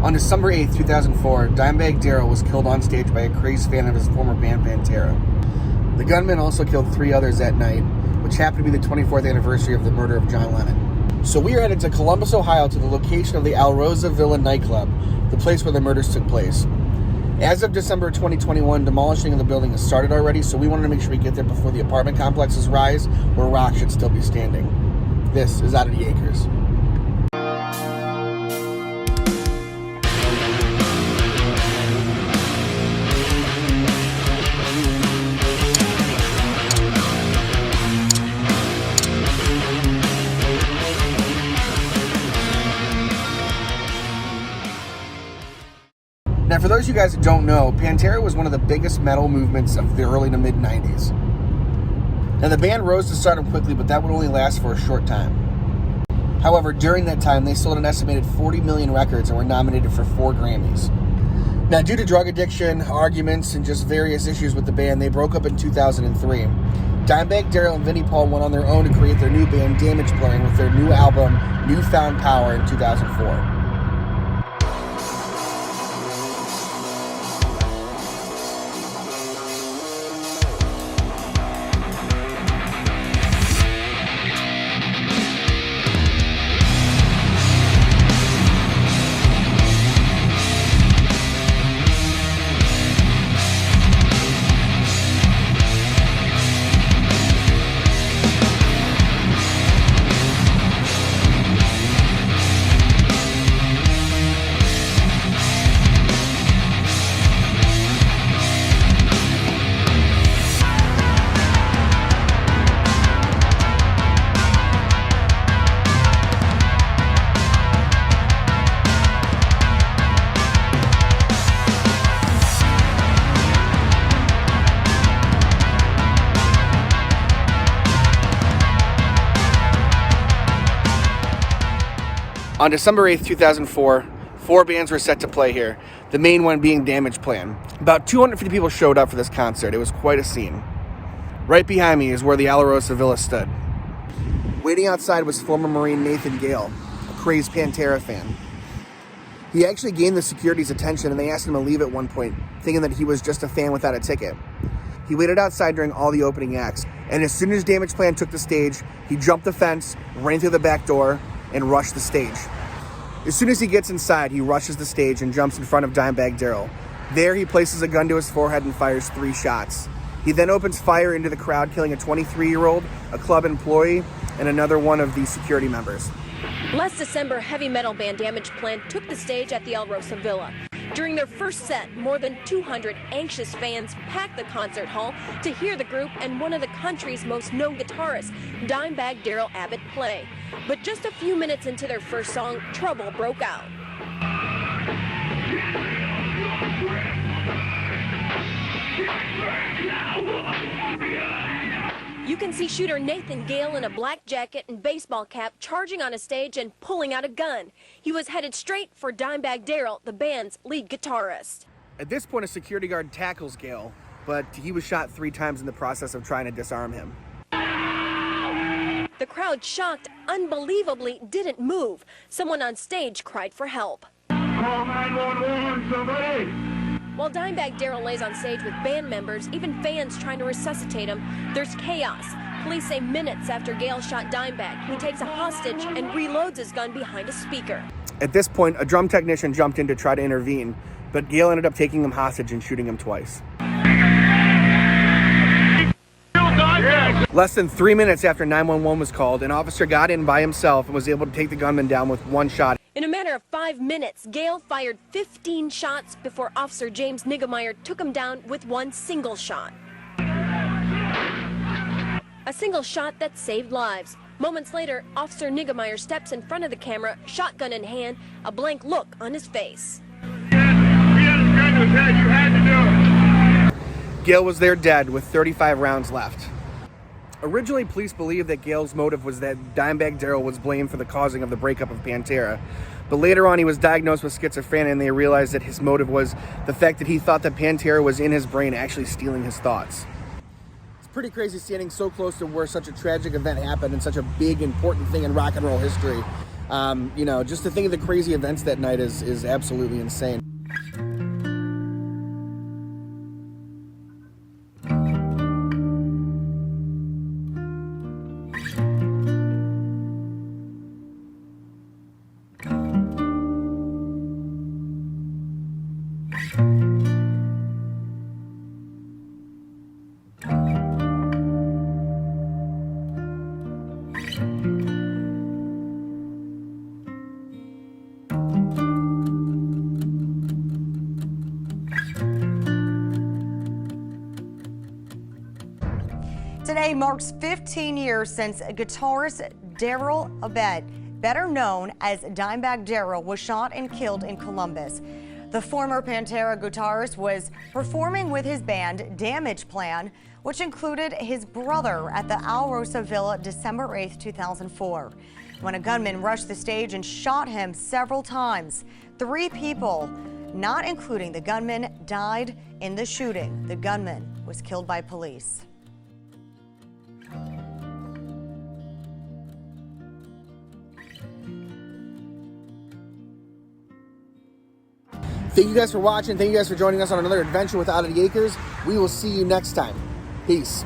On December 8th, 2004, Dimebag Darrell was killed on stage by a crazed fan of his former band Pantera. The gunman also killed 3 others that night, which happened to be the 24th anniversary of the murder of John Lennon. So we are headed to Columbus, Ohio, to the location of the Alrosa Villa Nightclub, the place where the murders took place. As of December 2021, demolishing of the building has started already, so we wanted to make sure we get there before the apartment complexes rise, where rock should still be standing. This is Oddity Acres. Now, for those of you guys that don't know, Pantera was one of the biggest metal movements of the early to mid-90s. Now, the band rose to stardom quickly, but that would only last for a short time. However, during that time, they sold an estimated 40 million records and were nominated for 4 Grammys. Now, due to drug addiction, arguments, and just various issues with the band, they broke up in 2003. Dimebag Darrell and Vinnie Paul went on their own to create their new band, Damageplan, with their new album, Newfound Power, in 2004. On December 8th, 2004, 4 bands were set to play here, the main one being Damageplan. About 250 people showed up for this concert. It was quite a scene. Right behind me is where the Alrosa Villa stood. Waiting outside was former Marine Nathan Gale, a crazed Pantera fan. He actually gained the security's attention, and they asked him to leave at one point, thinking that he was just a fan without a ticket. He waited outside during all the opening acts, and as soon as Damageplan took the stage, he jumped the fence, ran through the back door, and rushed the stage. As soon as he gets inside, he rushes the stage and jumps in front of Dimebag Darrell. There, he places a gun to his forehead and fires 3 shots. He then opens fire into the crowd, killing a 23-year-old, a club employee, and another one of the security members. Last December, heavy metal band Damageplan took the stage at the Alrosa Villa. During their first set, more than 200 anxious fans packed the concert hall to hear the group and one of the country's most known guitarists, Dimebag Darrell Abbott, play. But just a few minutes into their first song, trouble broke out. You can see shooter Nathan Gale in a black jacket and baseball cap charging on a stage and pulling out a gun. He was headed straight for Dimebag Darrell, the band's lead guitarist. At this point, a security guard tackles Gale, but he was shot 3 times in the process of trying to disarm him. The crowd, shocked, unbelievably didn't move. Someone on stage cried for help. Call 911, somebody! While Dimebag Darrell lays on stage with band members, even fans trying to resuscitate him, there's chaos. Police say minutes after Gale shot Dimebag, he takes a hostage and reloads his gun behind a speaker. At this point, a drum technician jumped in to try to intervene, but Gale ended up taking him hostage and shooting him twice. Less than 3 minutes after 911 was called, an officer got in by himself and was able to take the gunman down with 1 shot. In a matter of 5 minutes, Gale fired 15 shots before Officer James Niggemeyer took him down with 1 single shot. A single shot that saved lives. Moments later, Officer Niggemeyer steps in front of the camera, shotgun in hand, a blank look on his face. Gale was there dead with 35 rounds left. Originally, police believed that Gale's motive was that Dimebag Darrell was blamed for the causing of the breakup of Pantera. But later on, he was diagnosed with schizophrenia, and they realized that his motive was the fact that he thought that Pantera was in his brain, actually stealing his thoughts. It's pretty crazy standing so close to where such a tragic event happened and such a big, important thing in rock and roll history. Just to think of the crazy events that night is absolutely insane. Today marks 15 years since guitarist Darrell, better known as Dimebag Darrell, was shot and killed in Columbus. The former Pantera guitarist was performing with his band Damage Plan, which included his brother at the Alrosa Villa December 8, 2004. When a gunman rushed the stage and shot him several times, 3 people, not including the gunman, died in the shooting. The gunman was killed by police. Thank you guys for watching. Thank you guys for joining us on another adventure with Oddity Acres. We will see you next time. Peace.